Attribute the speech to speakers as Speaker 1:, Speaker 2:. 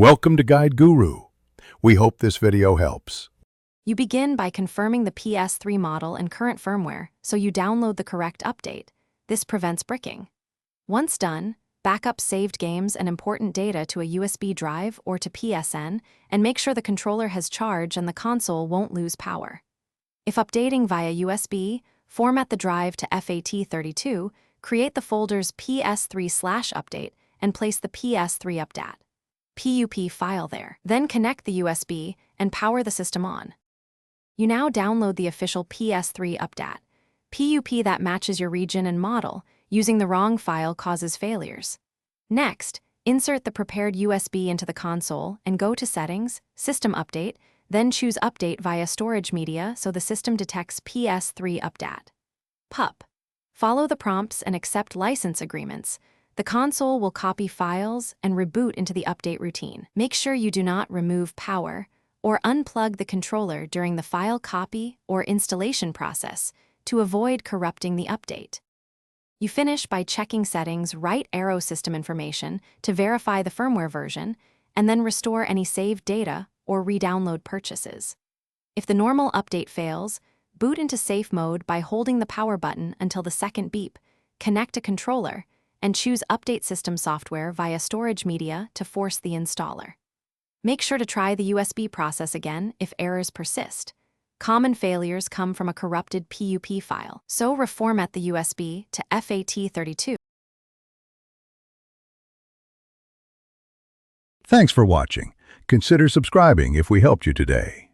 Speaker 1: Welcome to Guide Guru. We hope this video helps.
Speaker 2: You begin by confirming the Ps3 model and current firmware, so you download the correct update. This prevents bricking. Once done, back up saved games and important data to a USB drive or to PSN, and make sure the controller has charge and the console won't lose power. If updating via USB, format the drive to FAT32, create the folders PS3/update, and place the PS3 .PUP file there. Then connect the USB and power the system on. You now download the official PS3 .PUP that matches your region and model. Using the wrong file causes failures. Next, insert the prepared USB into the console and go to Settings, System Update, then choose Update via storage media so the system detects PS3 .PUP. Follow the prompts and accept license agreements. The console will copy files and reboot into the update routine. Make sure you do not remove power or unplug the controller during the file copy or installation process to avoid corrupting the update. You finish by checking Settings right arrow system information to verify the firmware version, and then restore any saved data or re-download purchases. If the normal update fails, boot into safe mode by holding the power button until the second beep, connect a controller, and choose Update System Software via storage media to force the installer. Make sure to try the USB process again if errors persist. Common failures come from a corrupted PUP file, so reformat the USB to FAT32.
Speaker 1: Thanks for watching. Consider subscribing if we helped you today.